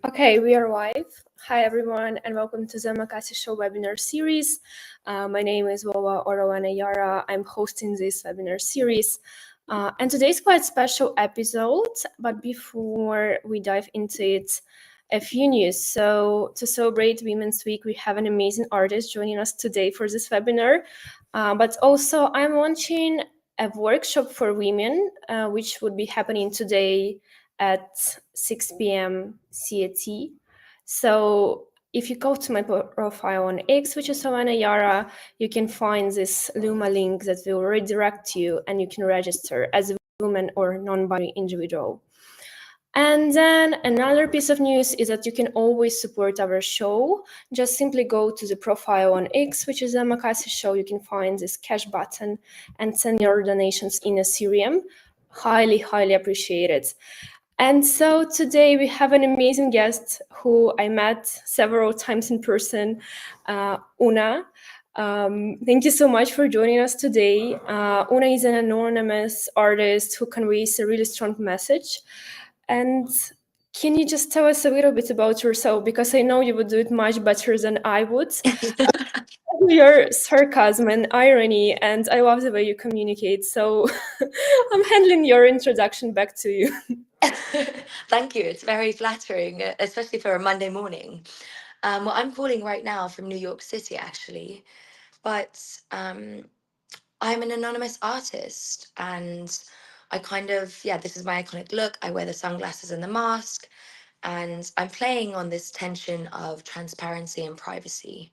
Okay, we are live. Hi, everyone, and welcome to the Omakase Show webinar series. My name is Wawa Orowana Yara. I'm hosting this webinar series. And today's quite a special episode, but before we dive into it, a few news. So to celebrate Women's Week, we have an amazing artist joining us today for this webinar. But also I'm launching a workshop for women, which would be happening today at 6 p.m. CET. So if you go to my profile on X, which is Savannah Yara, you can find this Luma link that will redirect you and you can register as a woman or non-binary individual. And then another piece of news is that you can always support our show. Just simply go to the profile on X, which is Omakase Show. You can find this cash button and send your donations in Ethereum. Highly, highly appreciated. And so today we have an amazing guest who I met several times in person, OONA. Thank you so much for joining us today. OONA is an anonymous artist who conveys a really strong message. And can you just tell us a little bit about yourself? Because I know you would do it much better than I would. Your sarcasm and irony, and I love the way you communicate. So I'm handing your introduction back to you. Thank you. It's very flattering, especially for a Monday morning. Well, I'm calling right now from New York City, actually, but I'm an anonymous artist, and this is my iconic look. I wear the sunglasses and the mask, and I'm playing on this tension of transparency and privacy.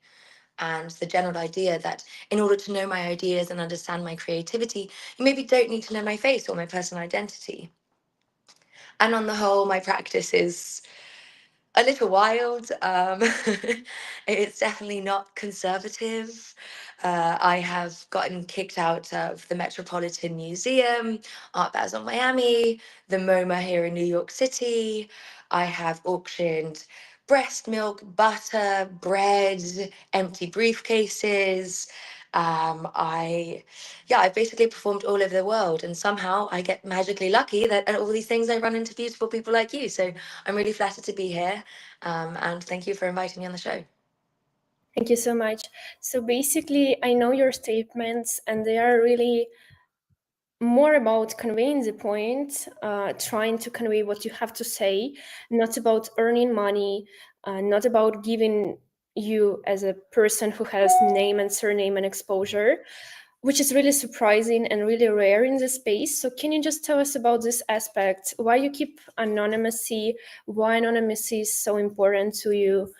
And the general idea that in order to know my ideas and understand my creativity, you maybe don't need to know my face or my personal identity. And on the whole, my practice is a little wild. It's definitely not conservative. I have gotten kicked out of the Metropolitan Museum, Art Basel Miami, the MoMA here in New York City. I have auctioned breast milk, butter, bread, empty briefcases. I've basically performed all over the world, and somehow I get magically lucky that at all these things I run into beautiful people like you. So I'm really flattered to be here, and thank you for inviting me on the show. Thank you so much. So basically, I know your statements, and they are really more about conveying the point, trying to convey what you have to say, not about earning money, not about giving you as a person who has name and surname and exposure, which is really surprising and really rare in this space. So can you just tell us about this aspect, why you keep anonymity, why anonymity is so important to you,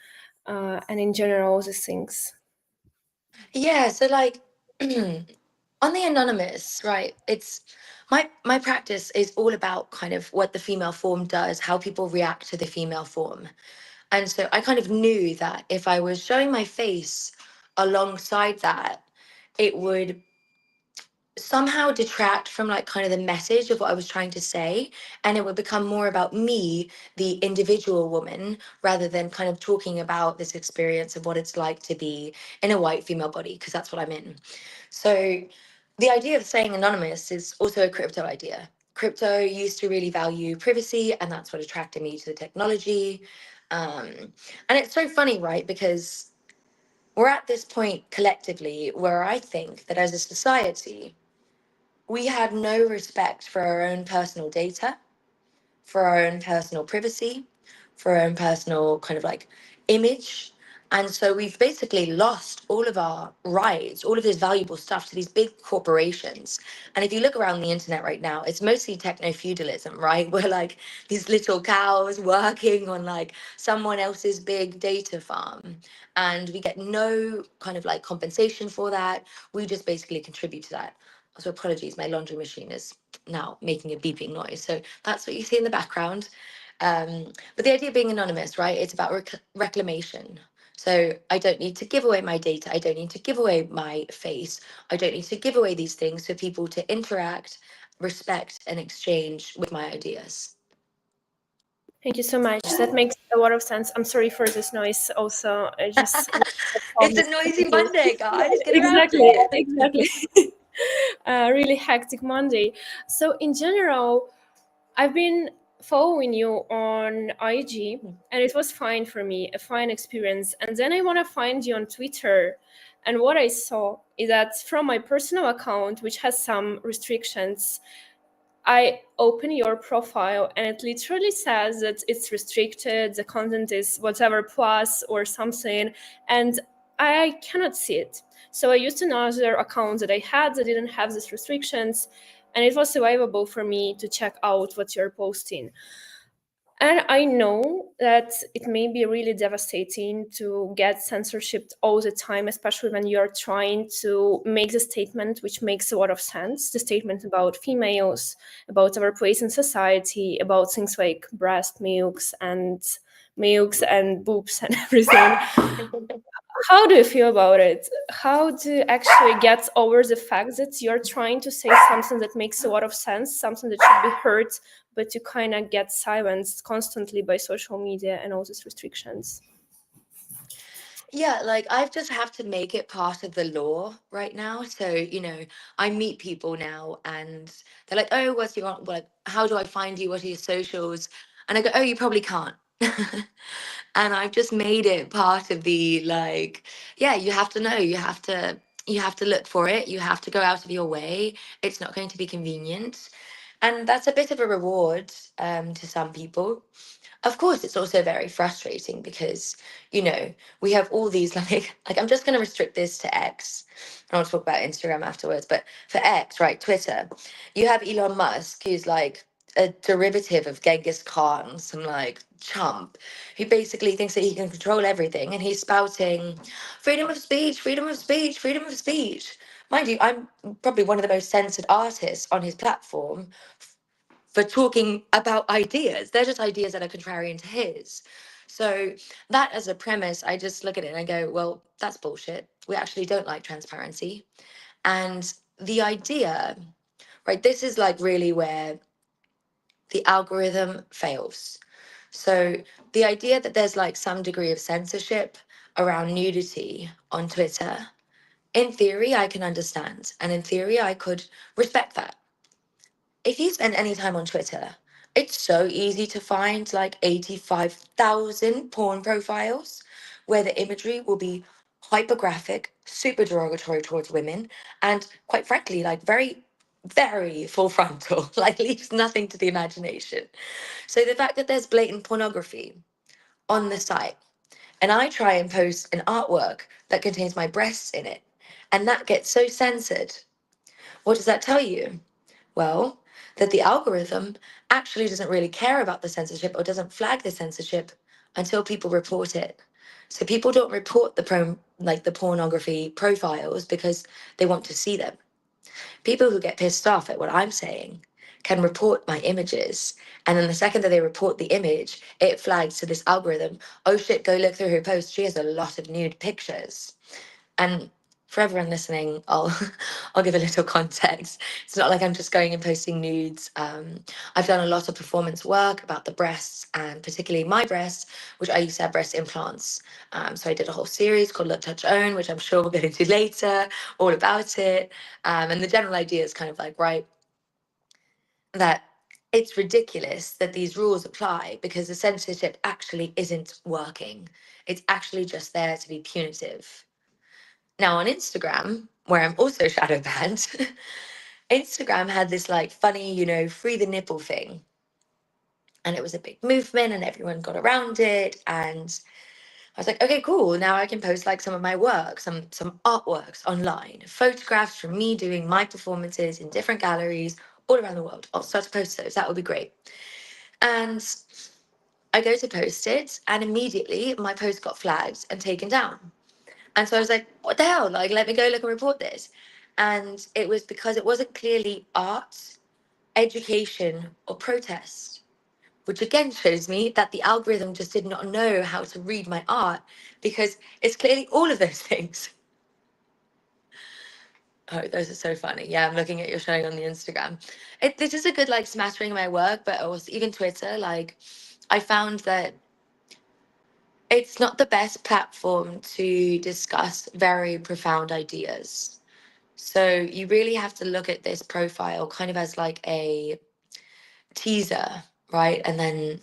and in general, these things? Yeah, so like on the anonymous, right? It's my practice is all about kind of what the female form does, how people react to the female form. And so I kind of knew that if I was showing my face alongside that, it would somehow detract from like kind of the message of what I was trying to say, and it would become more about me, the individual woman, rather than kind of talking about this experience of what it's like to be in a white female body, because that's what I'm in. So the idea of saying anonymous is also a crypto idea. Crypto used to really value privacy, and that's what attracted me to the technology. um, and it's so funny, right? Because we're at this point collectively where I think that as a society we had no respect for our own personal data, for our own personal privacy, for our own personal kind of like image. And so we've basically lost all of our rights, all of this valuable stuff to these big corporations. And if you look around the internet right now, it's mostly techno feudalism, right? We're like these little cows working on like someone else's big data farm. And we get no kind of like compensation for that. We just basically contribute to that. So apologies, my laundry machine is now making a beeping noise. So that's what you see in the background. But the idea of being anonymous, right? It's about reclamation. So I don't need to give away my data. I don't need to give away my face. I don't need to give away these things for people to interact, respect, and exchange with my ideas. Thank you so much. That makes a lot of sense. I'm sorry for this noise also. I just It's a noisy Monday, guys. Get around exactly, it. exactly. Really hectic Monday. So in general, I've been following you on IG, and it was fine for me, a fine experience. And then I want to find you on Twitter. And what I saw is that from my personal account, which has some restrictions, I open your profile and it literally says that it's restricted, the content is whatever plus or something, and I cannot see it. So I used another account that I had that didn't have these restrictions, and it was available for me to check out what you're posting. And I know that it may be really devastating to get censorship all the time, especially when you're trying to make the statement which makes a lot of sense, the statement about females, about our place in society, about things like breast milks and boobs and everything. How do you feel about it? How do you actually get over the fact that you're trying to say something that makes a lot of sense, something that should be heard, but you kind of get silenced constantly by social media and all these restrictions? Yeah, like I've just have to make it part of the law right now. So, I meet people now and they're like, "Oh, what's your, like, how do I find you? What are your socials?" And I go, "Oh, you probably can't." And I've just made it part of the, like, yeah, you have to know, you have to look for it, you have to go out of your way. It's not going to be convenient. And that's a bit of a reward to some people. Of course, it's also very frustrating because, we have all these like I'm just going to restrict this to X. I want to talk about Instagram afterwards, but for X, right, Twitter, you have Elon Musk, who's like a derivative of Genghis Khan, some like chump, who basically thinks that he can control everything, and he's spouting freedom of speech, freedom of speech, freedom of speech. Mind you, I'm probably one of the most censored artists on his platform for talking about ideas. They're just ideas that are contrarian to his. So that as a premise, I just look at it and I go, well, that's bullshit. We actually don't like transparency. And the idea, right, this is like really where the algorithm fails. So the idea that there's like some degree of censorship around nudity on Twitter, in theory, I can understand. And in theory, I could respect that. If you spend any time on Twitter, it's so easy to find like 85,000 porn profiles where the imagery will be hypergraphic, super derogatory towards women, and quite frankly, like very, very full frontal, like leaves nothing to the imagination. So the fact that there's blatant pornography on the site, and I try and post an artwork that contains my breasts in it, and that gets so censored, what does that tell you? Well, that the algorithm actually doesn't really care about the censorship or doesn't flag the censorship until people report it. So people don't report the pornography profiles because they want to see them. People who get pissed off at what I'm saying can report my images. And then the second that they report the image, it flags to this algorithm, "Oh shit, go look through her post. She has a lot of nude pictures." And for everyone listening, I'll I'll give a little context. It's not like I'm just going and posting nudes. I've done a lot of performance work about the breasts and particularly my breasts, which I used to have breast implants. So I did a whole series called Look, Touch, Own, which I'm sure we'll get into later, all about it. And the general idea is kind of like, right, that it's ridiculous that these rules apply because the censorship actually isn't working. It's actually just there to be punitive. Now on Instagram, where I'm also shadow banned, Instagram had this like funny, free the nipple thing. And it was a big movement and everyone got around it. And I was like, okay, cool. Now I can post like some of my work, some artworks online, photographs from me doing my performances in different galleries all around the world. I'll start to post those. That would be great. And I go to post it, and immediately my post got flagged and taken down. And so I was like, what the hell? Like, let me go look and report this. And it was because it wasn't clearly art, education, or protest, which again shows me that the algorithm just did not know how to read my art because it's clearly all of those things. Oh, those are so funny. Yeah, I'm looking at your showing on the Instagram. This is a good like smattering of my work, but also even Twitter. Like, I found that it's not the best platform to discuss very profound ideas. So you really have to look at this profile kind of as like a teaser right? And then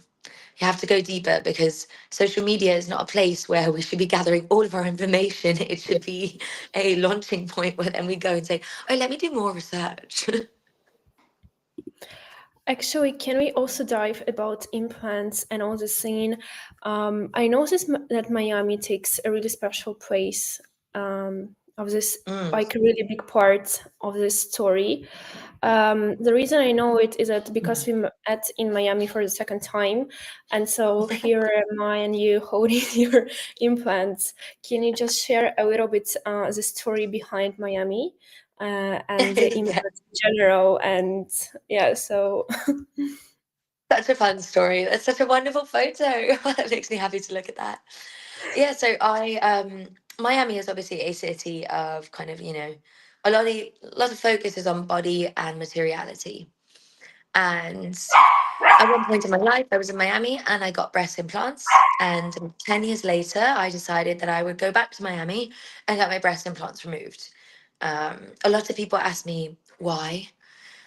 you have to go deeper because social media is not a place where we should be gathering all of our information. It should be a launching point where then we go and say, oh, let me do more research. Actually, can we also dive about implants and all the scene? I noticed that Miami takes a really special place of this, Mm. like a really big part of this story. The reason I know it is that because we met in Miami for the second time, and so here am I and you holding your implants. Can you just share a little bit the story behind Miami and the Yeah, implants in general? And yeah, so such a fun story. That's such a wonderful photo. That makes me happy to look at that. Yeah, so Miami is obviously a city of kind of, a lot of focus is on body and materiality. And at one point in my life, I was in Miami and I got breast implants. And 10 years later, I decided that I would go back to Miami and get my breast implants removed. A lot of people ask me why.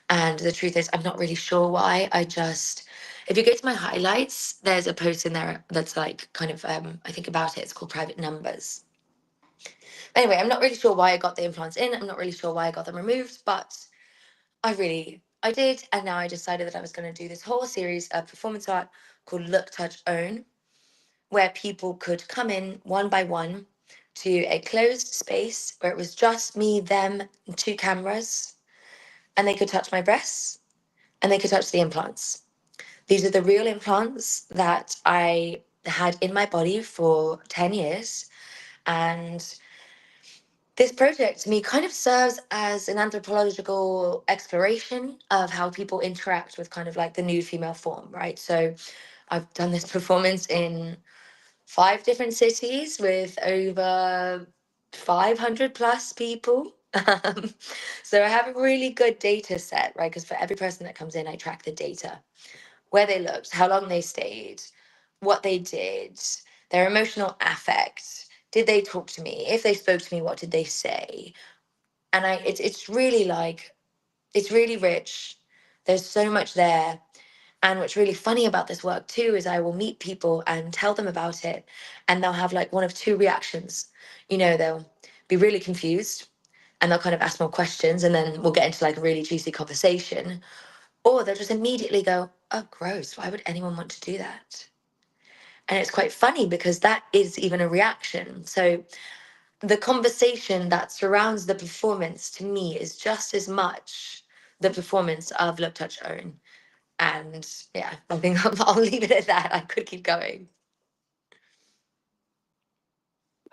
And the truth is, I'm not really sure why. If you go to my highlights, there's a post in there that's like kind of, I think about it, it's called Private Numbers. Anyway, I'm not really sure why I got the implants in. I'm not really sure why I got them removed, but I did. And now I decided that I was going to do this whole series of performance art called Look, Touch, Own, where people could come in one by one to a closed space where it was just me, them, and two cameras, and they could touch my breasts and they could touch the implants. These are the real implants that I had in my body for 10 years. And this project to me kind of serves as an anthropological exploration of how people interact with kind of like the nude female form, right? So I've done this performance in 5 different cities with over 500 plus people. So I have a really good data set, right? Because for every person that comes in, I track the data, where they looked, how long they stayed, what they did, their emotional affect. Did they talk to me? If they spoke to me, what did they say? And it's really like it's really rich. There's so much there. And what's really funny about this work too is I will meet people and tell them about it, and they'll have like one of two reactions. They'll be really confused and they'll kind of ask more questions, and then we'll get into like a really juicy conversation. Or they'll just immediately go, oh, gross. Why would anyone want to do that? And it's quite funny because that is even a reaction. So the conversation that surrounds the performance to me is just as much the performance of Look, Touch, Own. And yeah, I think I'll leave it at that. I could keep going.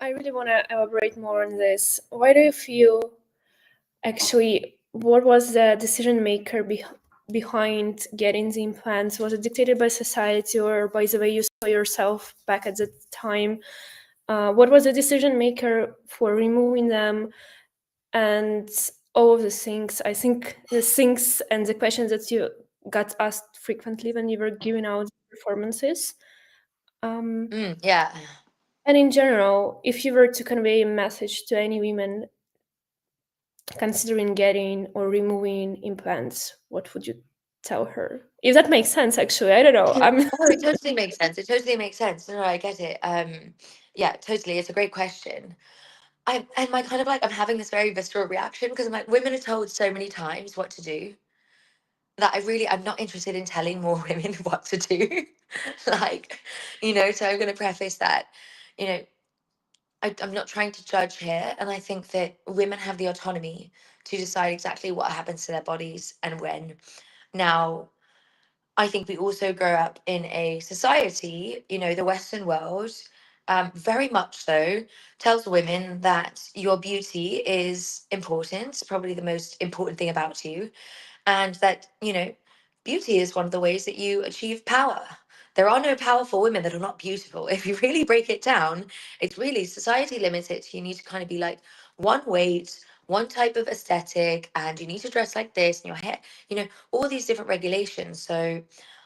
I really want to elaborate more on this. Why do you feel actually what was the decision maker behind getting the implants? Was it dictated by society or by the way you saw yourself back at the time? What was the decision maker for removing them and all of the things? I think the things and the questions that you got asked frequently when you were giving out performances. Yeah. And in general, if you were to convey a message to any women considering getting or removing implants, what would you tell her? If that makes sense, actually, I don't know. I'm Oh, it totally makes sense. It totally makes sense. No, I get it. Yeah, totally. It's a great question. And my kind of like I'm having this very visceral reaction because I'm like, women are told so many times what to do that I'm not interested in telling more women what to do. Like, so I'm gonna preface that, you know, I'm not trying to judge here, and I think that women have the autonomy to decide exactly what happens to their bodies and when. Now, I think we also grow up in a society, the Western world, very much so, tells women that your beauty is important, probably the most important thing about you, and that, beauty is one of the ways that you achieve power. There are no powerful women that are not beautiful. If you really break it down, it's really society limits it. You need to kind of be like one weight, one type of aesthetic, and you need to dress like this, and your hair, all these different regulations. So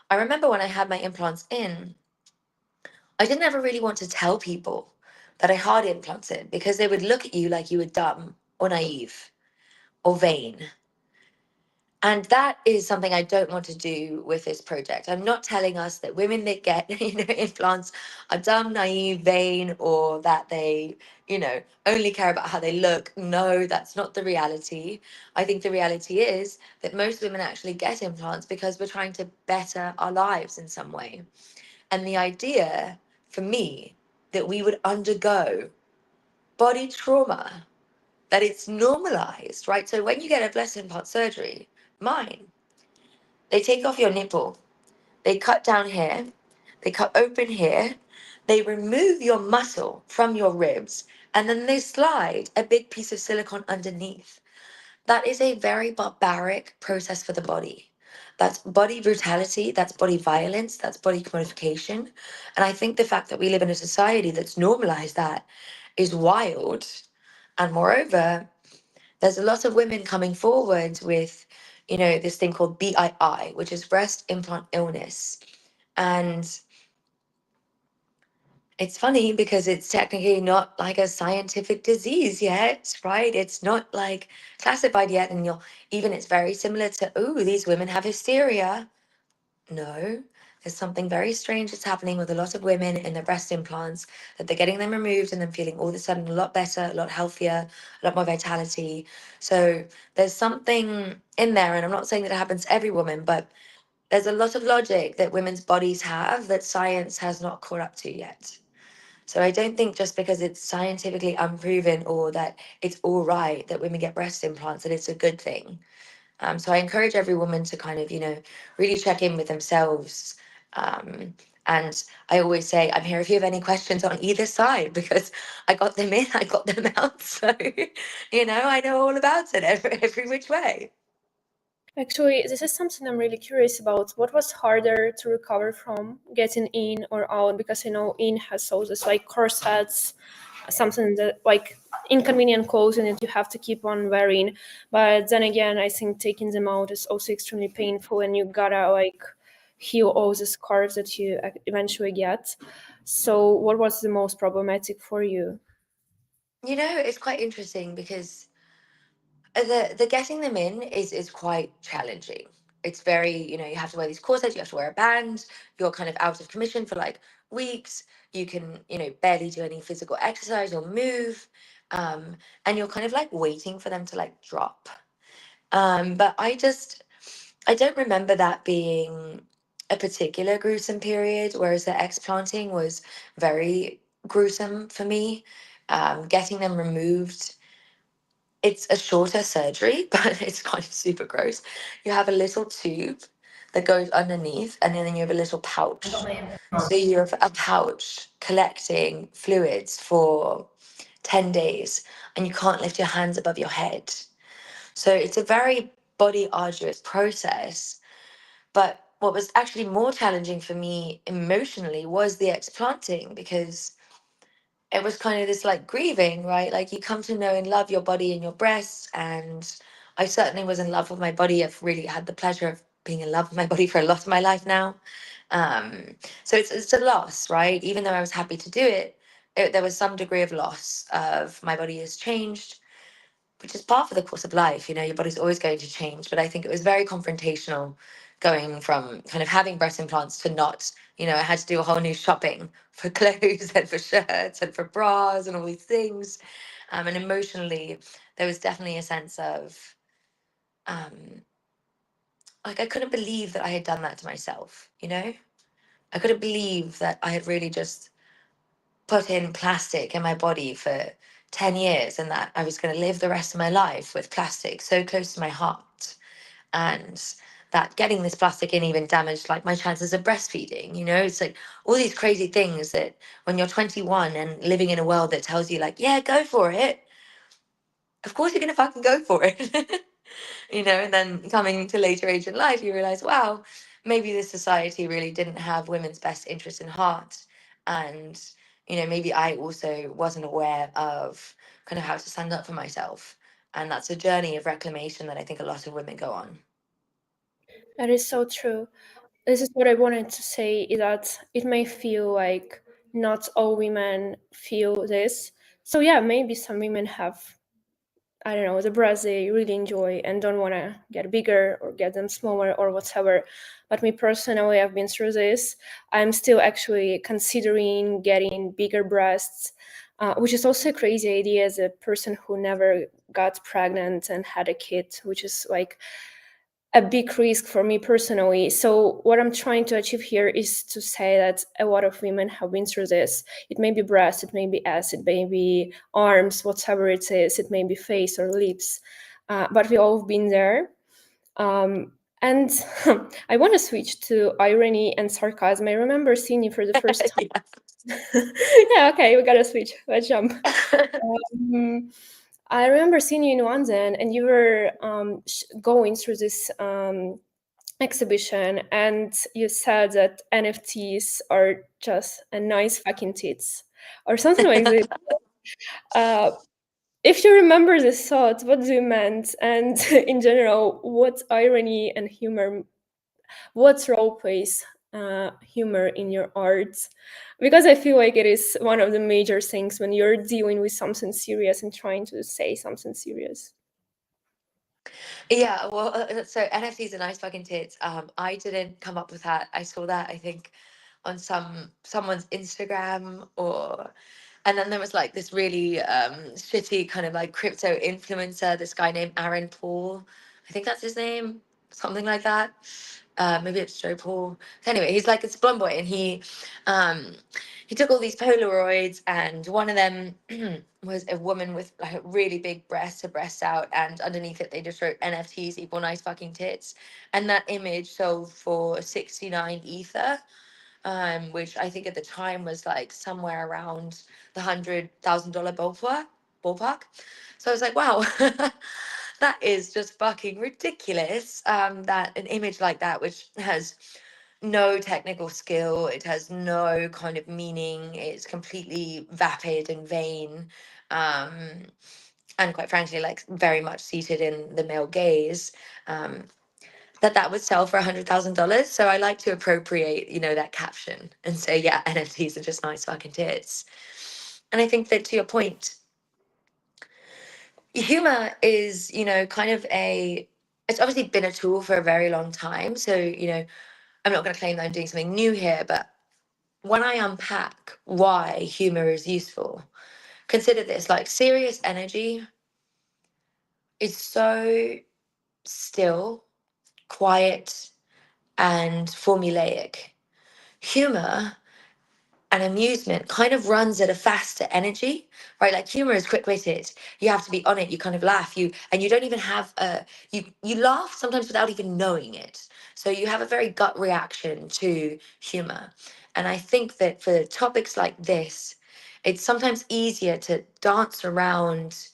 I remember when I had my implants in, I didn't ever really want to tell people that I had implants in because they would look at you like you were dumb or naive or vain. And that is something I don't want to do with this project. I'm not telling us that women that get, implants are dumb, naive, vain, or that they, only care about how they look. No, that's not the reality. I think the reality is that most women actually get implants because we're trying to better our lives in some way. And the idea for me that we would undergo body trauma, that it's normalized, right? So when you get a breast implant surgery, mine, they take off your nipple, they cut down here, they cut open here, they remove your muscle from your ribs, and then they slide a big piece of silicone underneath. That is a very barbaric process for the body. That's body brutality, that's body violence, that's body commodification. And I think the fact that we live in a society that's normalized that is wild. And moreover, there's a lot of women coming forward with, this thing called BII, which is breast implant illness. And it's funny because it's technically not like a scientific disease yet, right? It's not like classified yet. And it's very similar to, oh, these women have hysteria. No, there's something very strange that's happening with a lot of women in their breast implants, that they're getting them removed and then feeling all of a sudden a lot better, a lot healthier, a lot more vitality. So there's something in there, and I'm not saying that it happens to every woman, but there's a lot of logic that women's bodies have that science has not caught up to yet. So I don't think just because it's scientifically unproven or that it's all right that women get breast implants, that it's a good thing. So I encourage every woman to kind of, really check in with themselves. Um, and I always say, I'm here if you have any questions on either side, because I got them in, I got them out. So, I know all about it every which way. Actually, this is something I'm really curious about. What was harder to recover from, getting in or out? Because I know in has all this like corsets, something that like inconvenient clothing that you have to keep on wearing. But then again, I think taking them out is also extremely painful, and you gotta like heal all the scars that you eventually get. So, what was the most problematic for you? It's quite interesting because the getting them in is quite challenging. It's very, you have to wear these corsets, you have to wear a band, you're kind of out of commission for like weeks, you can, barely do any physical exercise or move, um, and you're kind of like waiting for them to like drop. But I don't remember that being a particular gruesome period, whereas the explanting was very gruesome for me. Getting them removed, it's a shorter surgery, but it's kind of super gross. You have a little tube that goes underneath, and then you have a little pouch. So you have a pouch collecting fluids for 10 days, and you can't lift your hands above your head. So it's a very body arduous process. But what was actually more challenging for me emotionally was the explanting, because it was kind of this like grieving, right? Like you come to know and love your body and your breasts. And I certainly was in love with my body. I've really had the pleasure of being in love with my body for a lot of my life now. So it's a loss, right? Even though I was happy to do it, there was some degree of loss of my body has changed, which is part of the course of life. Your body's always going to change. But I think it was very confrontational going from kind of having breast implants to not. I had to do a whole new shopping for clothes and for shirts and for bras and all these things. And emotionally, there was definitely a sense of um, like I couldn't believe that I had done that to myself. I couldn't believe that I had really just put in plastic in my body for 10 years and that I was going to live the rest of my life with plastic so close to my heart. And that getting this plastic in even damaged like my chances of breastfeeding. It's like all these crazy things that when you're 21 and living in a world that tells you like, yeah, go for it, of course you're going to fucking go for it. And then coming to later age in life, you realize, wow, maybe this society really didn't have women's best interest in heart. And, maybe I also wasn't aware of kind of how to stand up for myself. And that's a journey of reclamation that I think a lot of women go on. That is so true. This is what I wanted to say, is that it may feel like not all women feel this. So yeah, maybe some women have I don't know, the breasts they really enjoy and don't want to get bigger or get them smaller or whatever. But me personally, I've been through this. I'm still actually considering getting bigger breasts, which is also a crazy idea as a person who never got pregnant and had a kid, which is like a big risk for me personally. So what I'm trying to achieve here is to say that a lot of women have been through this. It may be breast, it may be ass, it may be arms, whatever it is, it may be face or lips, but we all have been there. And I want to switch to irony and sarcasm. I remember seeing you for the first time. Yeah, okay, we gotta switch. Let's jump. Um, I remember seeing you in London, and you were going through this exhibition, and you said that NFTs are just a nice fucking tits, or something like this. Uh, if you remember this thought, what do you meant? And in general, what irony and humor, what role plays humor in your art? Because I feel like it is one of the major things when you're dealing with something serious and trying to say something serious. Yeah, well, so NFTs are nice fucking tits. I didn't come up with that. I saw that, I think, on someone's Instagram, or and then there was like this really shitty kind of like crypto influencer, this guy named Aaron Paul. I think that's his name, something like that. Maybe it's Joe Paul. Anyway, he's like, it's a blonde boy, and um he took all these Polaroids, and one of them was a woman with like a really big breast, her breast out, and underneath it they just wrote NFTs equal nice fucking tits, and that image sold for 69 ether, which I think at the time was like somewhere around the $100,000 ballpark. So I was like, wow, that is just fucking ridiculous. That an image like that, which has no technical skill, it has no kind of meaning, it's completely vapid and vain. Um, and quite frankly, like very much seated in the male gaze. Um, that would sell for $100,000. So I like to appropriate, that caption and say, yeah, NFTs are just nice fucking tits. And I think that to your point, humor is, kind of it's obviously been a tool for a very long time. So, I'm not going to claim that I'm doing something new here, but when I unpack why humor is useful, consider this, like serious energy is so still, quiet, and formulaic. Humor and amusement kind of runs at a faster energy, right? Like humor is quick-witted. You have to be on it. You kind of laugh. You don't even have you laugh sometimes without even knowing it. So you have a very gut reaction to humor. And I think that for topics like this, it's sometimes easier to dance around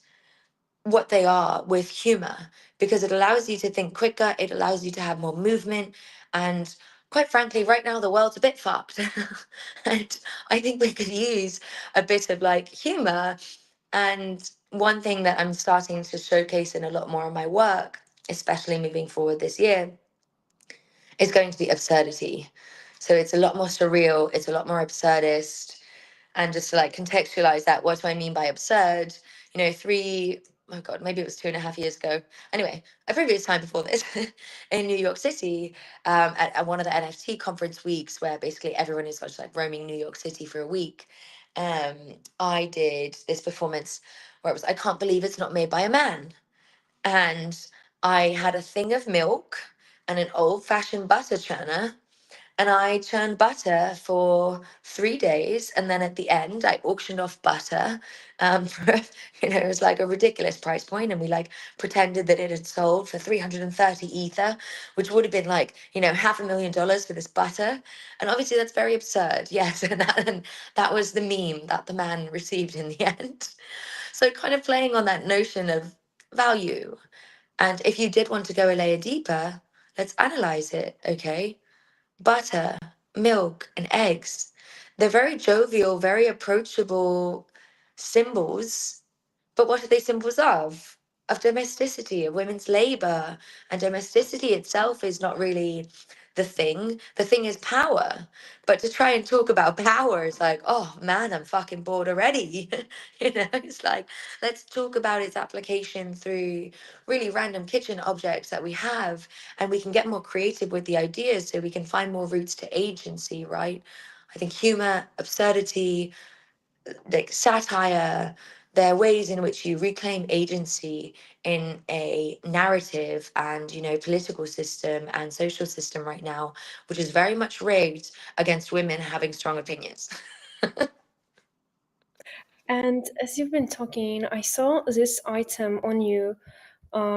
what they are with humor, because it allows you to think quicker, it allows you to have more movement, and quite frankly right now the world's a bit fucked. And I think we could use a bit of like humor. And one thing that I'm starting to showcase in a lot more of my work, especially moving forward this year, is going to be absurdity. So it's a lot more surreal, it's a lot more absurdist. And just to like contextualize that, what do I mean by absurd? Oh God, maybe it was 2.5 years ago. Anyway, a previous time before this, in New York City, at one of the NFT conference weeks, where basically everyone is just like roaming New York City for a week. Um, I did this performance where it was, I can't believe it's not made by a man. And I had a thing of milk and an old fashioned butter churner, and I churned butter for 3 days, and then at the end, I auctioned off butter. For it was like a ridiculous price point, and we like pretended that it had sold for 330 ether, which would have been like $500,000 for this butter. And obviously, that's very absurd. Yes, and that was the meme that the man received in the end. So, kind of playing on that notion of value. And if you did want to go a layer deeper, let's analyze it. Okay, butter, milk, and eggs. They're very jovial, very approachable symbols. But what are they symbols of? Of domesticity, of women's labor. And domesticity itself is not really the thing. The thing is power. But to try and talk about power is like, oh man, I'm fucking bored already. It's like, let's talk about its application through really random kitchen objects that we have, and we can get more creative with the ideas so we can find more routes to agency, right? I think humor, absurdity, like satire, there are ways in which you reclaim agency in a narrative and, political system and social system right now, which is very much rigged against women having strong opinions. And as you've been talking, I saw this item on you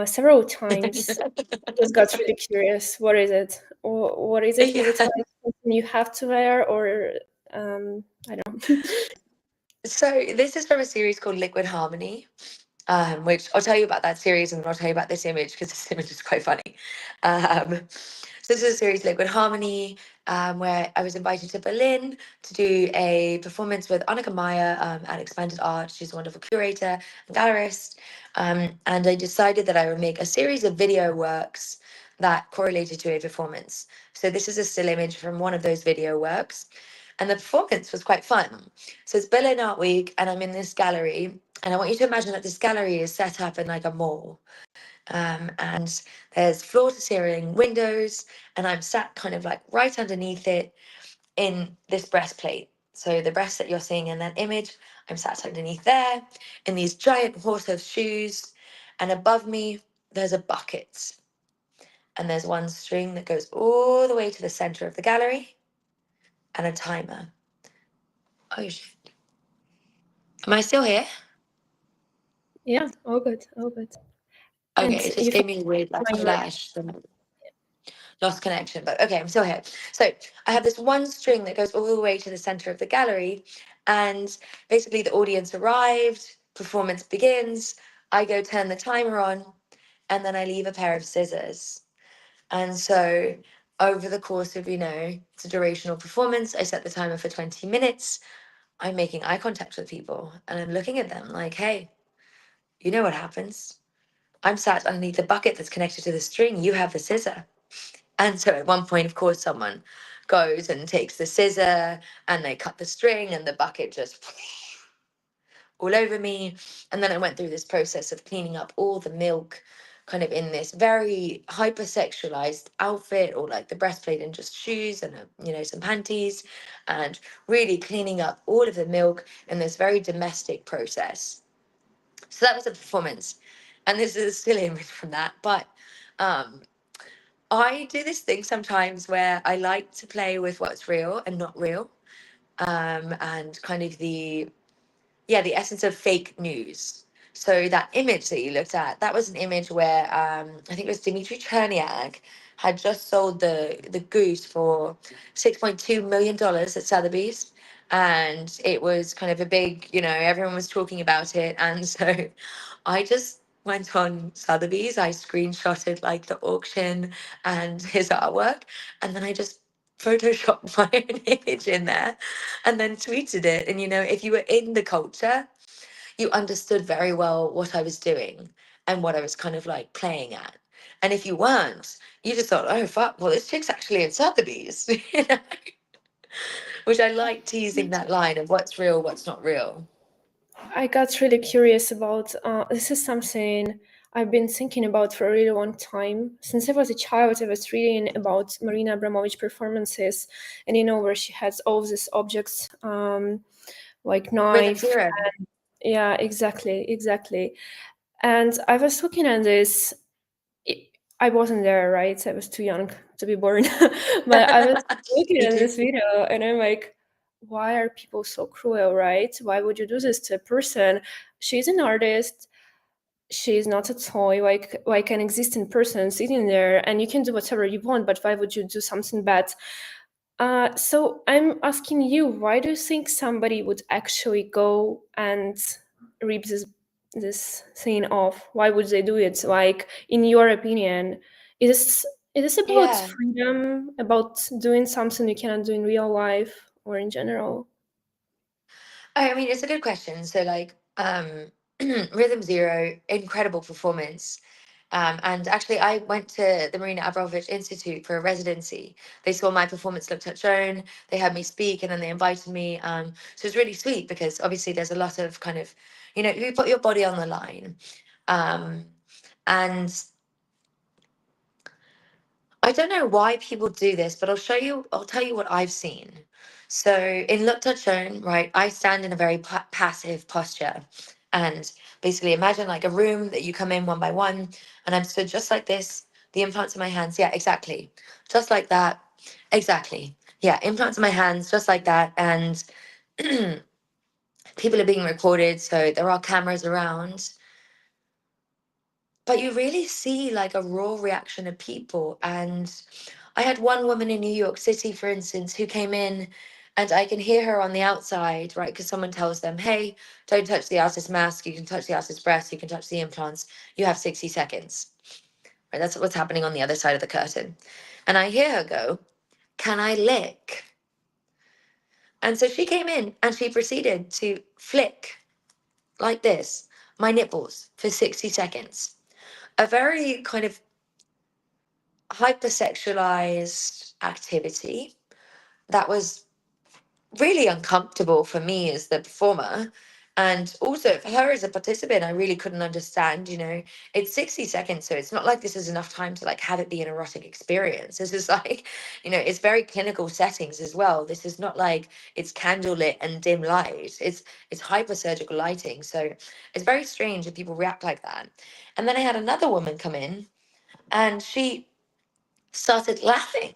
several times. I just got really curious. What is it? Or what is it? Is it Yeah. like something you have to wear, or I don't know. So this is from a series called Liquid Harmony, which I'll tell you about that series, and then I'll tell you about this image because this image is quite funny. So this is a series, Liquid Harmony, where I was invited to Berlin to do a performance with Annika Meyer at Expanded Art. She's a wonderful curator and gallerist. And I decided that I would make a series of video works that correlated to a performance. So this is a still image from one of those video works. And the performance was quite fun. So it's Berlin Art Week, and I'm in this gallery. And I want you to imagine that this gallery is set up in like a mall. And there's floor to ceiling windows, and I'm sat kind of like right underneath it in this breastplate. So the breast that you're seeing in that image, I'm sat underneath there in these giant horse-hoof shoes, and above me there's a bucket, and there's one string that goes all the way to the center of the gallery, and a timer. Oh shit! Am I still here? Yeah, all good, all good. Okay, And it just you gave found me a weird like timer. flash. Lost connection, but okay, I'm still here. So I have this one string that goes all the way to the center of the gallery, and basically the audience arrived, performance begins, I go turn the timer on, and then I leave a pair of scissors. And so over the course of, it's a durational performance, I set the timer for 20 minutes. I'm making eye contact with people and I'm looking at them like, hey, you know what happens? I'm sat underneath the bucket that's connected to the string. You have the scissor. And so at one point, of course, someone goes and takes the scissor and they cut the string and the bucket just all over me. And then I went through this process of cleaning up all the milk kind of in this very hypersexualized outfit, or like the breastplate and just shoes and some panties, and really cleaning up all of the milk in this very domestic process. So that was a performance. And this is a still image from that. But um I do this thing sometimes where I like to play with what's real and not real, and kind of the essence of fake news. So that image that you looked at, that was an image where I think it was Dimitri Cherniak had just sold the goose for $6.2 million at Sotheby's, and it was kind of a big, everyone was talking about it, and so I just went on Sotheby's. I screenshotted like the auction and his artwork, and then I just photoshopped my own image in there and then tweeted it. And if you were in the culture, you understood very well what I was doing and what I was kind of like playing at. And if you weren't, you just thought, oh fuck, well this chick's actually in Sotheby's, which I like teasing that line of what's real, what's not real. I got really curious about this is something I've been thinking about for a really long time. Since I was a child, I was reading about Marina Abramović performances, and where she has all these objects, like Rhythm knife. zero. Yeah, exactly. And I was looking at this. I wasn't there, right? I was too young to be born. But I was looking Me at too. this video and I'm like, why are people so cruel, right? Why would you do this to a person? She's an artist. She's not a toy, like an existing person sitting there, and you can do whatever you want, but why would you do something bad? So I'm asking you, why do you think somebody would actually go and rip this thing off? Why would they do it? Like, in your opinion, is this about Yeah. freedom, about doing something you cannot do in real life or in general? I mean, it's a good question. So, like, Rhythm Zero, incredible performance. And actually, I went to the Marina Abramovich Institute for a residency. They saw my performance, Looked at Joan. They had me speak, and then they invited me. So it's really sweet because obviously there's a lot of kind of, you put your body on the line. And I don't know why people do this, but I'll tell you what I've seen. So in Looked at Shown, right, I stand in a very passive posture. And basically imagine like a room that you come in one by one, and I'm stood just like this, the implants in my hands. Yeah, exactly. Just like that. Exactly. Yeah, implants in my hands, just like that. And people are being recorded, so there are cameras around. But you really see like a raw reaction of people. And I had one woman in New York City, for instance, who came in, and I can hear her on the outside, right? Because someone tells them, hey, don't touch the artist's mask. You can touch the artist's breast. You can touch the implants. You have 60 seconds. Right? That's what's happening on the other side of the curtain. And I hear her go, can I lick? And so she came in and she proceeded to flick like this, my nipples for 60 seconds. A very kind of hypersexualized activity that was really uncomfortable for me as the performer. And also for her as a participant, I really couldn't understand, it's 60 seconds. So it's not like this is enough time to like have it be an erotic experience. This is like, it's very clinical settings as well. This is not like it's candlelit and dim light. It's hyper surgical lighting. So it's very strange if people react like that. And then I had another woman come in and she started laughing.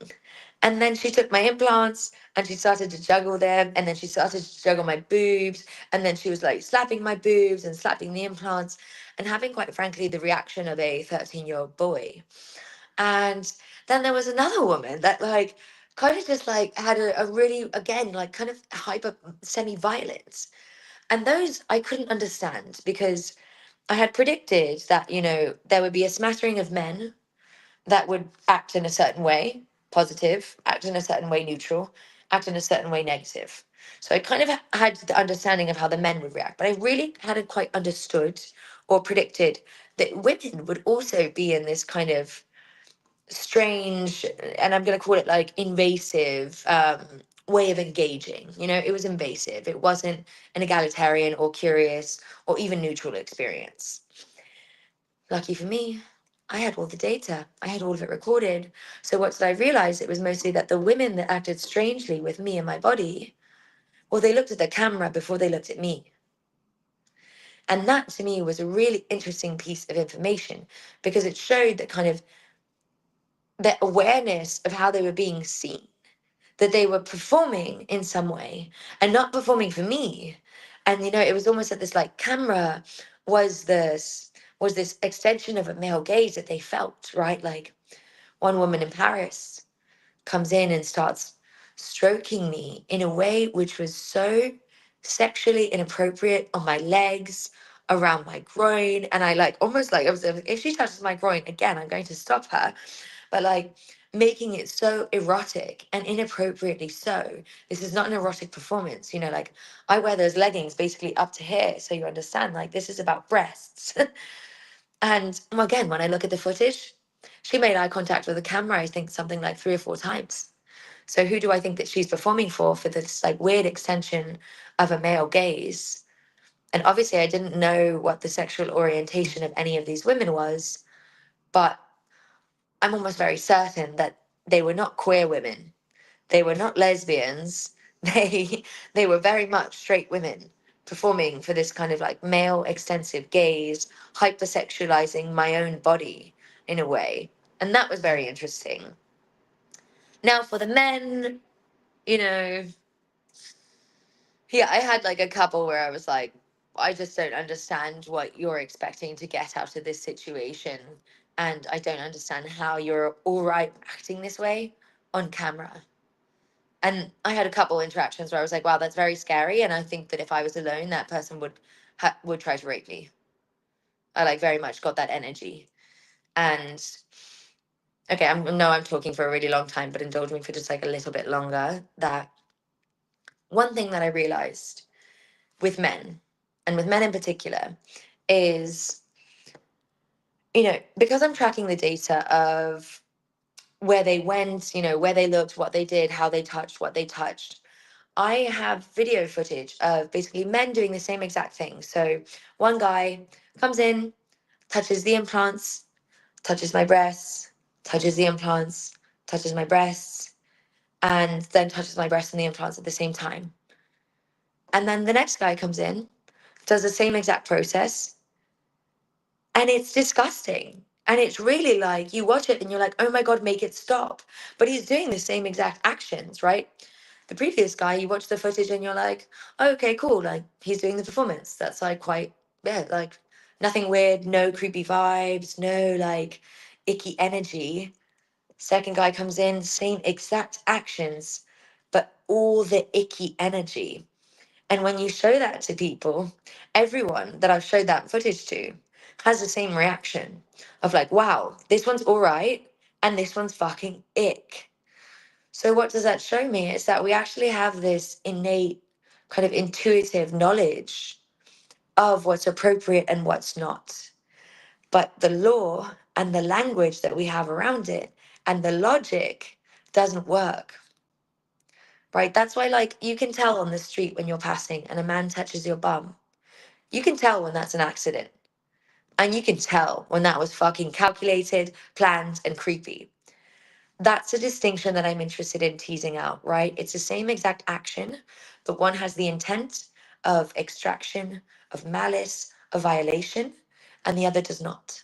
And then she took my implants and she started to juggle them. And then she started to juggle my boobs. And then she was like slapping my boobs and slapping the implants and having, quite frankly, the reaction of a 13-year-old boy. And then there was another woman that, like, kind of just like had a really, again, like kind of hyper semi violence. And those I couldn't understand because I had predicted that, there would be a smattering of men that would act in a certain way, positive, act in a certain way, neutral, act in a certain way, negative. So I kind of had the understanding of how the men would react, but I really hadn't quite understood or predicted that women would also be in this kind of strange, and I'm going to call it like invasive way of engaging. It was invasive. It wasn't an egalitarian or curious or even neutral experience. Lucky for me, I had all the data. I had all of it recorded. So what did I realize? It was mostly that the women that acted strangely with me and my body, well, they looked at the camera before they looked at me. And that to me was a really interesting piece of information because it showed that kind of their awareness of how they were being seen, that they were performing in some way and not performing for me. And it was almost that this like camera was this extension of a male gaze that they felt, right? Like one woman in Paris comes in and starts stroking me in a way which was so sexually inappropriate on my legs, around my groin. And I like almost like I was, if she touches my groin again, I'm going to stop her. But like making it so erotic and inappropriately so. This is not an erotic performance, like I wear those leggings basically up to here. So you understand, like this is about breasts. And again, when I look at the footage, she made eye contact with the camera, I think something like 3 or 4 times. So who do I think that she's performing for this like weird extension of a male gaze? And obviously I didn't know what the sexual orientation of any of these women was, but I'm almost very certain that they were not queer women. They were not lesbians. They were very much straight women performing for this kind of like male extensive gaze, hypersexualizing my own body in a way. And that was very interesting. Now for the men, you know, yeah, I had like a couple where I was like, I just don't understand what you're expecting to get out of this situation. And I don't understand how you're all right acting this way on camera. And I had a couple interactions where I was like, wow, that's very scary. And I think that if I was alone, that person would try to rape me. I like very much got that energy. And okay, I'm talking for a really long time, but indulge me for just like a little bit longer. That one thing that I realized with men, and with men in particular, is because I'm tracking the data of where they went, where they looked, what they did, how they touched, what they touched. I have video footage of basically men doing the same exact thing. So one guy comes in, touches the implants, touches my breasts, touches the implants, touches my breasts, and then touches my breasts and the implants at the same time. And then the next guy comes in, does the same exact process, and it's disgusting. And it's really like you watch it and you're like, oh my God, make it stop. But he's doing the same exact actions, right? The previous guy, you watch the footage and you're like, oh, okay, cool. Like he's doing the performance. That's like quite, yeah, like nothing weird, no creepy vibes, no like icky energy. Second guy comes in, same exact actions, but all the icky energy. And when you show that to people, everyone that I've showed that footage to has the same reaction of like, wow, this one's all right, and this one's fucking ick. So, what does that show me? It's that we actually have this innate, kind of intuitive knowledge of what's appropriate and what's not. But the law and the language that we have around it and the logic doesn't work, right? That's why, like, you can tell on the street when you're passing and a man touches your bum. You can tell when that's an accident. And you can tell when that was fucking calculated, planned, and creepy. That's a distinction that I'm interested in teasing out, right? It's the same exact action, but one has the intent of extraction, of malice, of violation, and the other does not.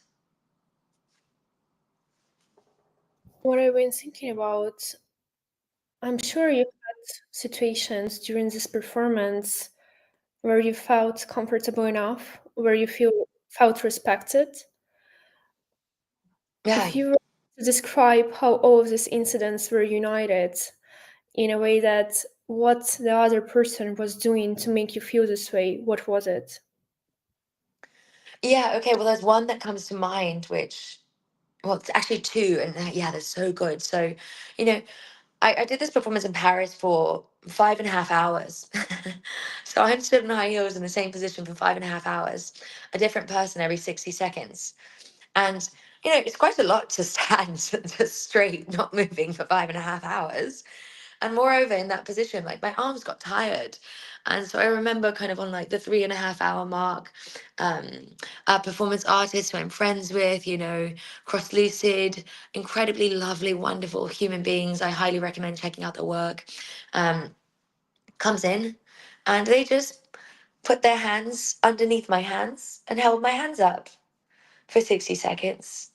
What I've been thinking about, I'm sure you had situations during this performance where you felt comfortable enough, where you felt respected. Yeah. If you were to describe how all of these incidents were united in a way that what the other person was doing to make you feel this way, what was it? Yeah, okay. Well, there's one that comes to mind, which, well, it's actually two, and yeah, they're so good. So, you know, I did this performance in Paris for 5.5 hours. So I'm stood in high heels in the same position for 5.5 hours, a different person every 60 seconds. And, it's quite a lot to stand just straight, not moving for 5.5 hours. And moreover, in that position, like my arms got tired. And so I remember kind of on like the 3.5 hour mark, um, a performance artist who I'm friends with, Cross Lucid, incredibly lovely, wonderful human beings. I highly recommend checking out their work. Um, Comes in and they just put their hands underneath my hands and held my hands up for 60 seconds.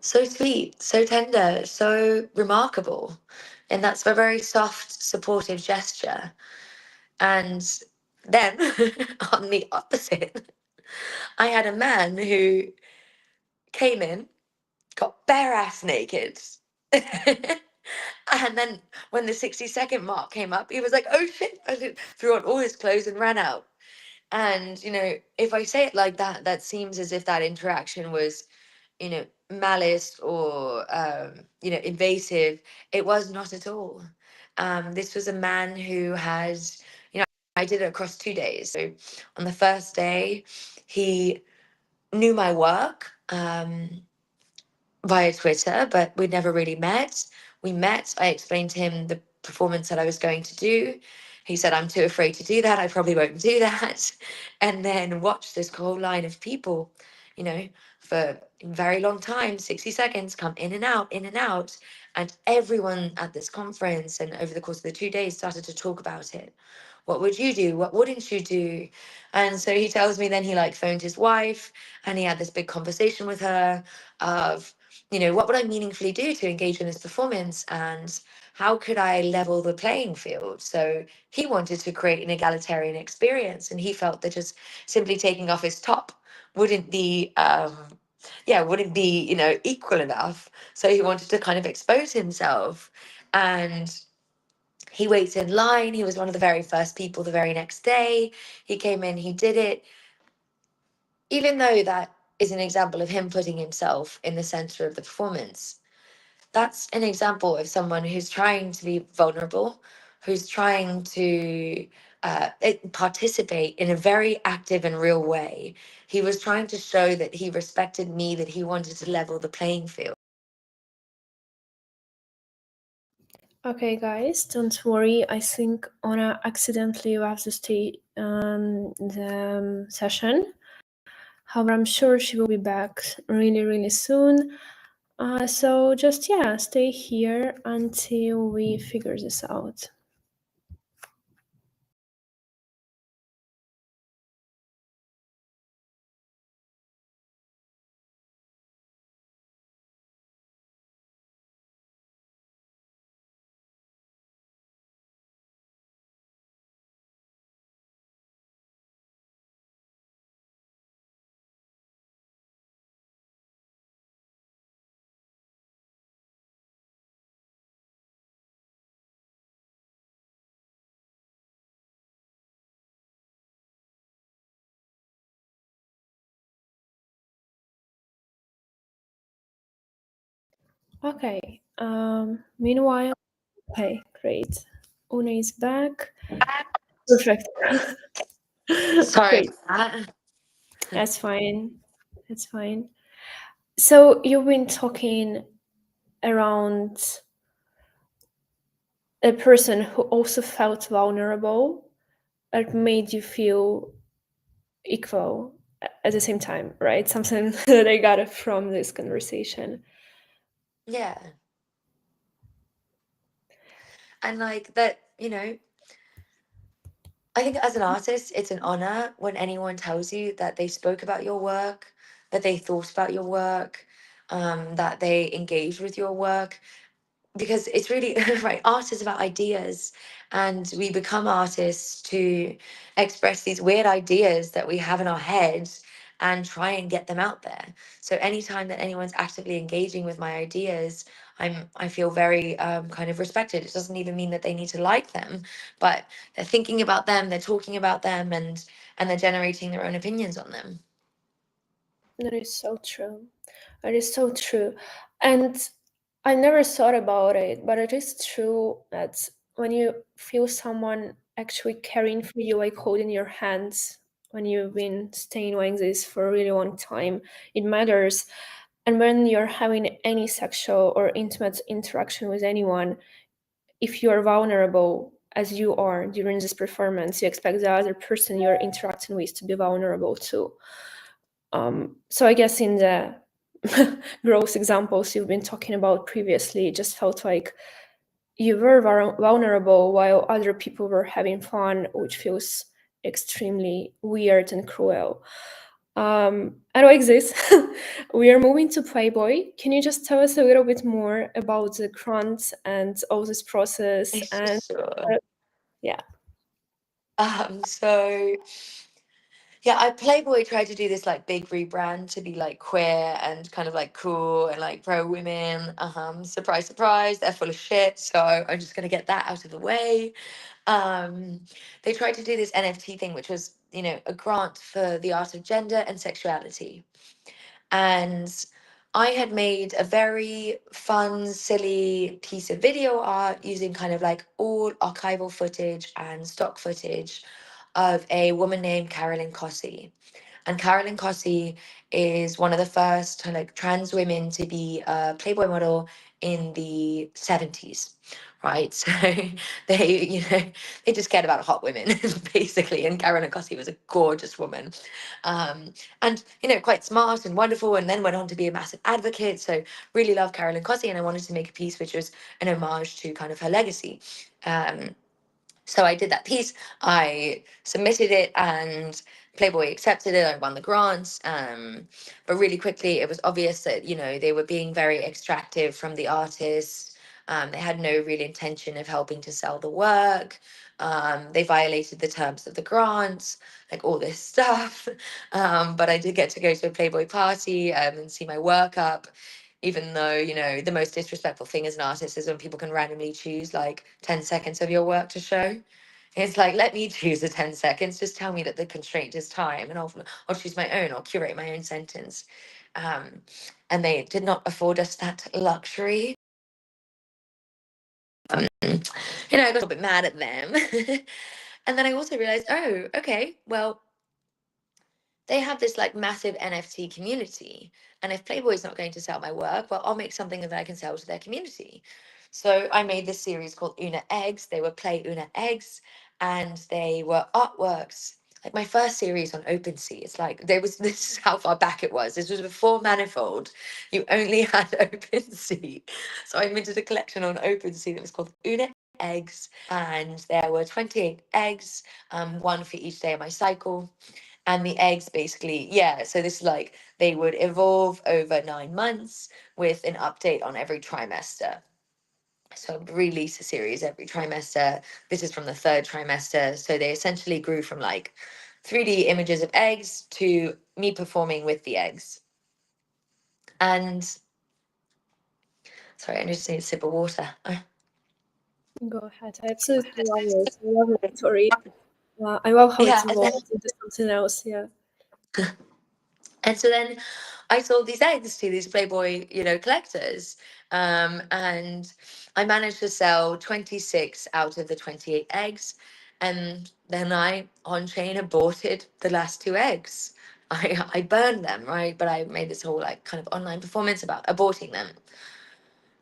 So sweet, so tender, so remarkable. And that's a very soft, supportive gesture. And then on the opposite, I had a man who came in, got bare ass naked. And then when the 60-second mark came up, he was like, oh shit, threw on all his clothes and ran out. And, if I say it like that, that seems as if that interaction was malice or invasive. It was not at all. This was a man who had, I did it across 2 days. So on the first day, he knew my work via Twitter, but we'd never really met. We met. I explained to him the performance that I was going to do. He said, I'm too afraid to do that. I probably won't do that. And then watch this whole line of people, for a very long time, 60 seconds, come in and out, in and out. And everyone at this conference and over the course of the 2 days started to talk about it. What would you do? What wouldn't you do? And so he tells me then he like phoned his wife and he had this big conversation with her of, what would I meaningfully do to engage in this performance and how could I level the playing field? So he wanted to create an egalitarian experience and he felt that just simply taking off his top wouldn't be wouldn't be equal enough. So he wanted to kind of expose himself, and he waited in line. He was one of the very first people the very next day. He came in, he did it. Even though that is an example of him putting himself in the center of the performance, that's an example of someone who's trying to be vulnerable, who's trying to participate in a very active and real way. He was trying to show that he respected me, that he wanted to level the playing field. Okay, guys, don't worry. I think OONA accidentally left the session. However, I'm sure she will be back really, really soon. So just, yeah, stay here until we figure this out. Okay. Meanwhile, okay, great. OONA is back. Perfect. Sorry Great. about that. That's fine. That's fine. So you've been talking around a person who also felt vulnerable, that made you feel equal at the same time, right? Something that I got from this conversation. Yeah. And like that, I think as an artist, it's an honor when anyone tells you that they spoke about your work, that they thought about your work, that they engaged with your work. Because it's really right, art is about ideas, and we become artists to express these weird ideas that we have in our heads and try and get them out there. So anytime that anyone's actively engaging with my ideas, I feel very kind of respected. It doesn't even mean that they need to like them, but they're thinking about them, they're talking about them, and they're generating their own opinions on them. That is so true. That is so true. And I never thought about it, but it is true that when you feel someone actually caring for you, like holding your hands, when you've been staying like this for a really long time, it matters. And when you're having any sexual or intimate interaction with anyone, if you're vulnerable as you are during this performance, you expect the other person you're interacting with to be vulnerable too. So I guess in the gross examples you've been talking about previously, it just felt like you were vulnerable while other people were having fun, which feels extremely weird and cruel. And like this, we are moving to Playboy. Can you just tell us a little bit more about the grant and all this process? And Sure. yeah, So yeah, Playboy tried to do this like big rebrand to be like queer and kind of like cool and like pro women. Surprise, surprise, they're full of shit. So I'm just gonna get that out of the way. Um, they tried to do this NFT thing, which was, a grant for the art of gender and sexuality. And I had made a very fun, silly piece of video art using kind of like all archival footage and stock footage of a woman named Carolyn Cossey. And Carolyn Cossey is one of the first kind of like trans women to be a Playboy model in the 70s, right? So they just cared about hot women basically. And Carolyn Cossey was a gorgeous woman, and quite smart and wonderful. And then went on to be a massive advocate. So really love Carolyn Cossey, and I wanted to make a piece which was an homage to kind of her legacy. So I did that piece. I submitted it, and Playboy accepted it. I won the grants. But really quickly, it was obvious that, they were being very extractive from the artists. They had no real intention of helping to sell the work. They violated the terms of the grants, like all this stuff. But I did get to go to a Playboy party and see my work up, even though, the most disrespectful thing as an artist is when people can randomly choose like 10 seconds of your work to show. It's like, let me choose the 10 seconds. Just tell me that the constraint is time, and I'll choose my own. I'll curate my own sentence. Um, and they did not afford us that luxury. I got a little bit mad at them. And then I also realized, oh, okay, well, they have this like massive NFT community. And if Playboy's not going to sell my work, well, I'll make something that I can sell to their community. So I made this series called OONA Eggs. They were Play OONA Eggs, and they were artworks. Like my first series on OpenSea, it's like there was this is how far back it was. This was before Manifold. You only had OpenSea. So I minted a collection on OpenSea that was called OONA Eggs, and there were 28 eggs, one for each day of my cycle. And the eggs basically, yeah, so this is like they would evolve over 9 months with an update on every trimester. So I would release a series every trimester. This is from the third trimester. So they essentially grew from like 3D images of eggs to me performing with the eggs. And sorry, I just need a sip of water. Go ahead. I absolutely love it. I love that story. I love how it's Yeah, and then evolved into something else. Yeah. and so then I sold these eggs to these Playboy, collectors. And I managed to sell 26 out of the 28 eggs. And then I on chain aborted the last two eggs. I burned them, right? But I made this whole like kind of online performance about aborting them.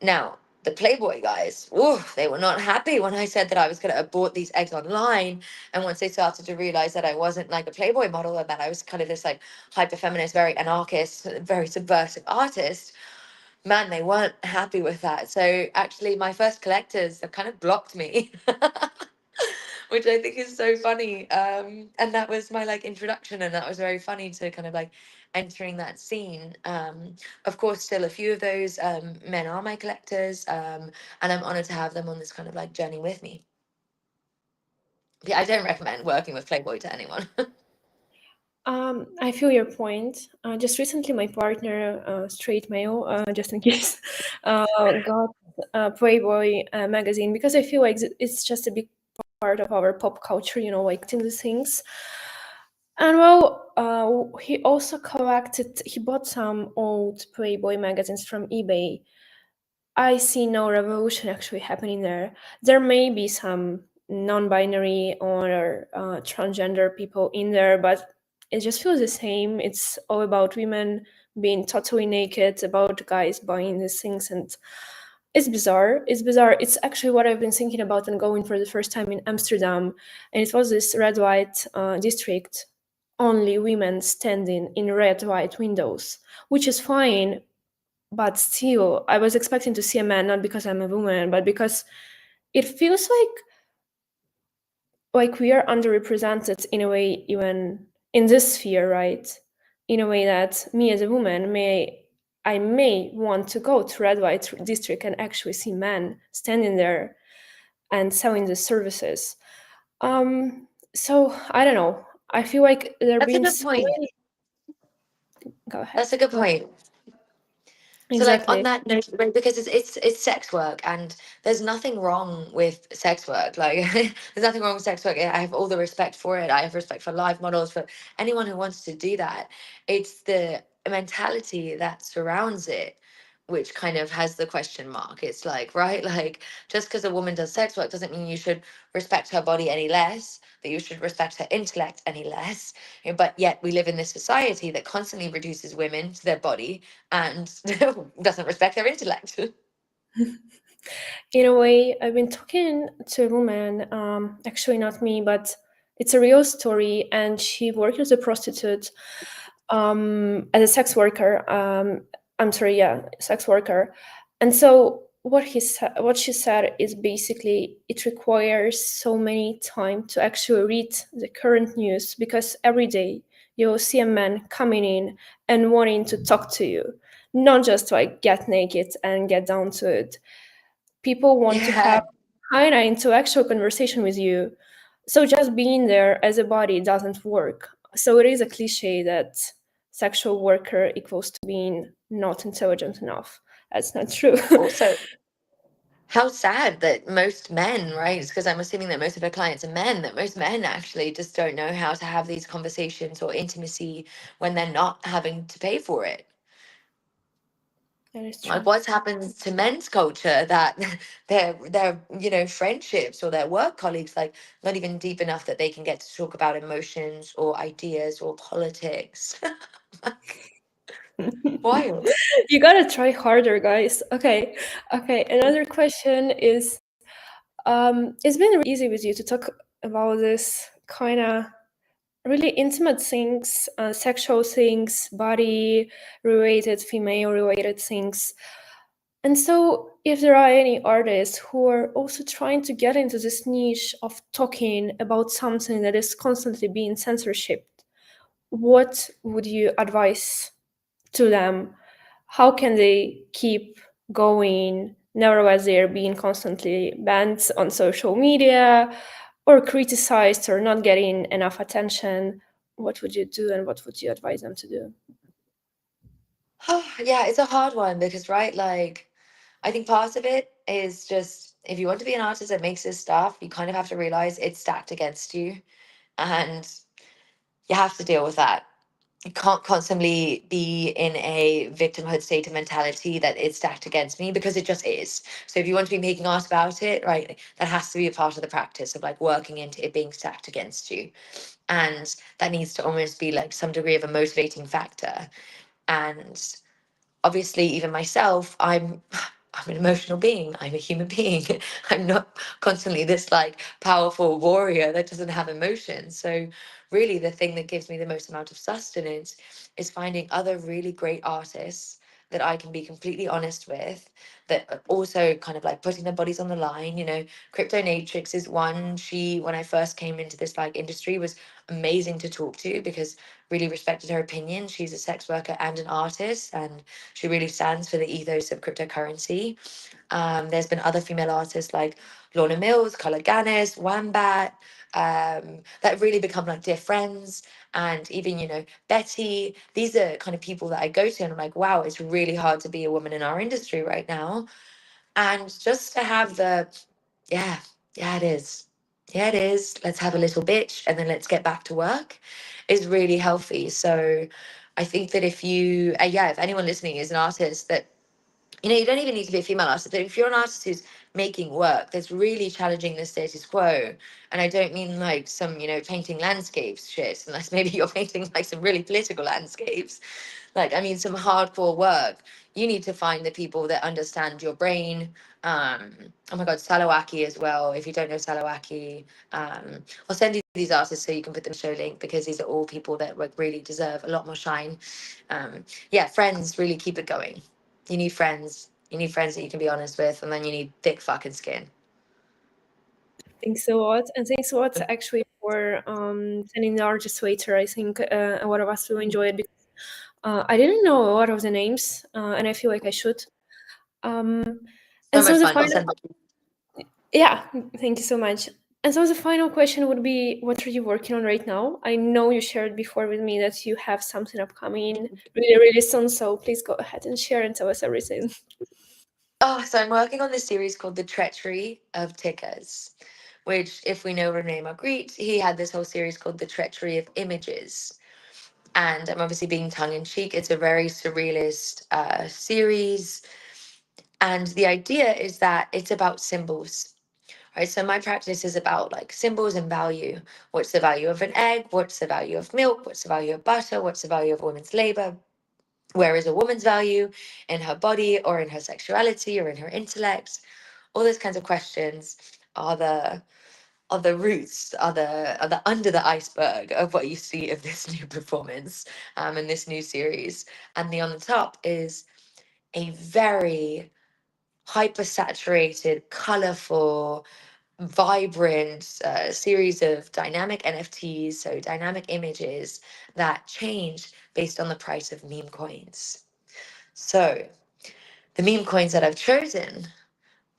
Now, the Playboy guys, ooh, they were not happy when I said that I was going to abort these eggs online. And once they started to realize that I wasn't like a Playboy model and that I was kind of this like hyper feminist, very anarchist, very subversive artist, man, they weren't happy with that. So actually, my first collectors have kind of blocked me. Which I think is so funny. And that was my like introduction, and that was very funny to kind of like entering that scene. Of course, still a few of those men are my collectors, and I'm honored to have them on this kind of like journey with me. Yeah, I don't recommend working with Playboy to anyone. I feel your point. Just recently, my partner, straight male, just in case, got Playboy magazine because I feel like it's just a big part of our pop culture, like these things. And well, he also he bought some old Playboy magazines from eBay. I see no revolution actually happening there. There may be some non-binary or transgender people in there, but it just feels the same. It's all about women being totally naked, about guys buying these things, and it's bizarre. It's bizarre. It's actually what I've been thinking about and going for the first time in Amsterdam, and it was this red white district. Only women standing in red white windows, which is fine, but still I was expecting to see a man, not because I'm a woman, but because it feels like we are underrepresented in a way, even in this sphere, right? In a way that me as a woman may want to go to red white district and actually see men standing there and selling the services. So I don't know, I feel like there That's a been good so point. many. Go ahead. That's a good point. So like on Exactly. that note, right, because it's sex work, and there's nothing wrong with sex work. Like there's nothing wrong with sex work. I have all the respect for it. I have respect for live models, for anyone who wants to do that. It's the mentality that surrounds it which kind of has the question mark. It's like, right, like just because a woman does sex work doesn't mean you should respect her body any less, that you should respect her intellect any less. But yet we live in this society that constantly reduces women to their body and doesn't respect their intellect. In a way, I've been talking to a woman, actually not me, but it's a real story, and she worked as a prostitute, as a sex worker. I'm sorry, yeah, sex worker. And so what she said is basically it requires so many time to actually read the current news because every day you'll see a man coming in and wanting to talk to you, not just like get naked and get down to it. People want to Yeah. have kind of intellectual conversation with you. So just being there as a body doesn't work. So it is a cliche that sexual worker equals to being not intelligent enough. That's not true. Also, how sad that most men, right? Because I'm assuming that most of her clients are men, that most men actually just don't know how to have these conversations or intimacy when they're not having to pay for it. That is Like true. what's happened to men's culture that their friendships or their work colleagues like not even deep enough that they can get to talk about emotions or ideas or politics. Wild. You gotta try harder, guys. Okay. Okay. Another question is it's been really easy with you to talk about this kind of really intimate things, sexual things, body related, female related things. And so, if there are any artists who are also trying to get into this niche of talking about something that is constantly being censorship, what would you advise to them? How can they keep going, nevertheless they're being constantly banned on social media or criticized or not getting enough attention? What would you do and what would you advise them to do? Yeah, it's a hard one because, right, like I think part of it is just if you want to be an artist that makes this stuff, you kind of have to realize it's stacked against you and you have to deal with that. You can't constantly be in a victimhood state of mentality that it's stacked against me because it just is. So if you want to be making art about it, right, that has to be a part of the practice of like working into it being stacked against you. And that needs to almost be like some degree of a motivating factor. And obviously even myself, I'm an emotional being, I'm a human being. I'm not constantly this like powerful warrior that doesn't have emotions. So really the thing that gives me the most amount of sustenance is finding other really great artists that I can be completely honest with, that are also kind of like putting their bodies on the line. Crypto Natrix is one. She, when I first came into this like industry, was amazing to talk to because really respected her opinion. She's a sex worker and an artist, and she really stands for the ethos of cryptocurrency. There's been other female artists like Lorna Mills, Color Ganis, Wambat, that have really become like dear friends. And even, Betty, these are kind of people that I go to and I'm like, wow, it's really hard to be a woman in our industry right now. And just to have yeah, yeah, it is. Yeah, it is. Let's have a little bitch and then let's get back to work is really healthy. So I think that if anyone listening is an artist that, you don't even need to be a female artist, but if you're an artist who's making work that's really challenging the status quo, and I don't mean like some, painting landscapes shit, unless maybe you're painting like some really political landscapes, like I mean some hardcore work, you need to find the people that understand your brain. Oh my god, Salawaki as well. If you don't know Salawaki, I'll send you these artists so you can put them in the show link because these are all people that like really deserve a lot more shine. Yeah, friends really keep it going. You need friends. You need friends that you can be honest with, and then you need thick fucking skin. Thanks a lot. And thanks a lot actually for sending the artist later. I think a lot of us will enjoy it because I didn't know a lot of the names and I feel like I should. Um, So and so much the fun. I'll final, send it. yeah, thank you so much. And so the final question would be, what are you working on right now? I know you shared before with me that you have something upcoming really, really soon. So please go ahead and share and tell us everything. Oh, so I'm working on this series called The Treachery of Tickers, which, if we know Rene Magritte, he had this whole series called The Treachery of Images. And I'm obviously being tongue in cheek. It's a very surrealist series. And the idea is that it's about symbols, right? So my practice is about like symbols and value. What's the value of an egg? What's the value of milk? What's the value of butter? What's the value of women's labor? Where is a woman's value in her body or in her sexuality or in her intellect? All those kinds of questions are the roots, are the under the iceberg of what you see of this new performance, and this new series. And the on the top is a very hyper-saturated, colorful, vibrant series of dynamic NFTs, so dynamic images that change based on the price of meme coins. So the meme coins that I've chosen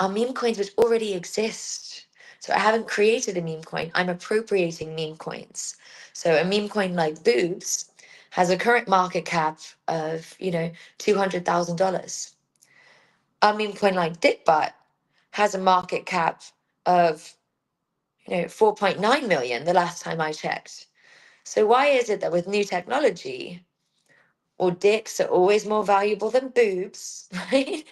are meme coins which already exist. So I haven't created a meme coin, I'm appropriating meme coins. So a meme coin like boobs has a current market cap of, $200,000. A meme coin like dick butt has a market cap of, 4.9 million the last time I checked. So why is it that with new technology, or dicks are always more valuable than boobs, right?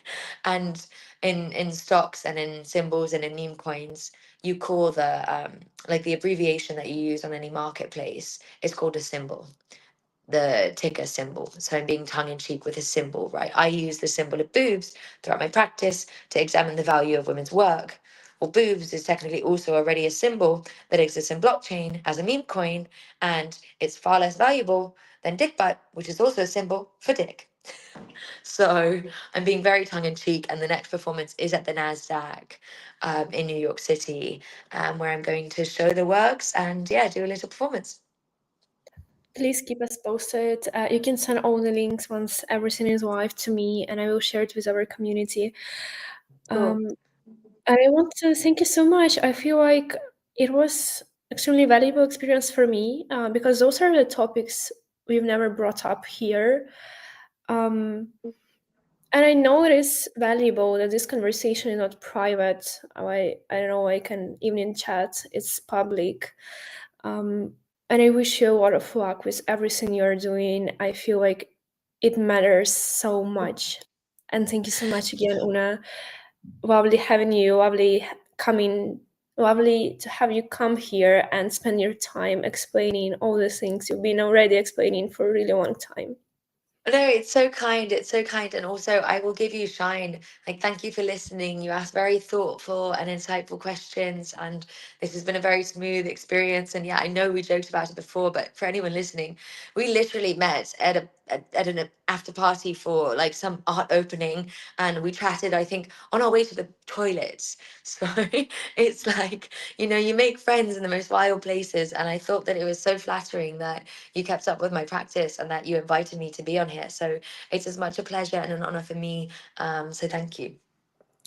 And in stocks and in symbols and in meme coins, you call the abbreviation that you use on any marketplace is called a symbol, the ticker symbol. So I'm being tongue in cheek with a symbol, right? I use the symbol of boobs throughout my practice to examine the value of women's work. Well, boobs is technically also already a symbol that exists in blockchain as a meme coin, and it's far less valuable than dick butt, which is also a symbol for dick. So I'm being very tongue in cheek, and the next performance is at the NASDAQ in New York City, where I'm going to show the works and do a little performance. Please keep us posted. You can send all the links once everything is live to me, and I will share it with our community. Cool. And I want to thank you so much. I feel like it was extremely valuable experience for me because those are the topics we've never brought up here. And I know it is valuable that this conversation is not private. I don't know, I can even in chat, it's public. And I wish you a lot of luck with everything you're doing. I feel like it matters so much. And thank you so much again, Una. Lovely having you, lovely to have you come here and spend your time explaining all the things you've been already explaining for a really long time. No, it's so kind. It's so kind. And also, I will give you shine. Like, thank you for listening. You asked very thoughtful and insightful questions. And this has been a very smooth experience. And yeah, I know we joked about it before, but for anyone listening, we literally met at an after party for like some art opening. And we chatted, I think, on our way to the toilets. So it's like, you make friends in the most wild places. And I thought that it was so flattering that you kept up with my practice and that you invited me to be on here. So it's as much a pleasure and an honor for me. So thank you.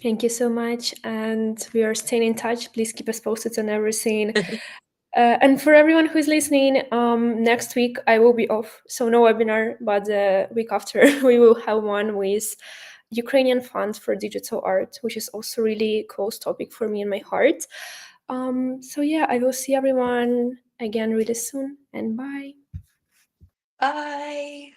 Thank you so much. And we are staying in touch. Please keep us posted on everything. And for everyone who's listening, next week I will be off, so no webinar, but the week after we will have one with Ukrainian funds for digital art, which is also really close topic for me and my heart. So yeah, I will see everyone again really soon, and bye. Bye.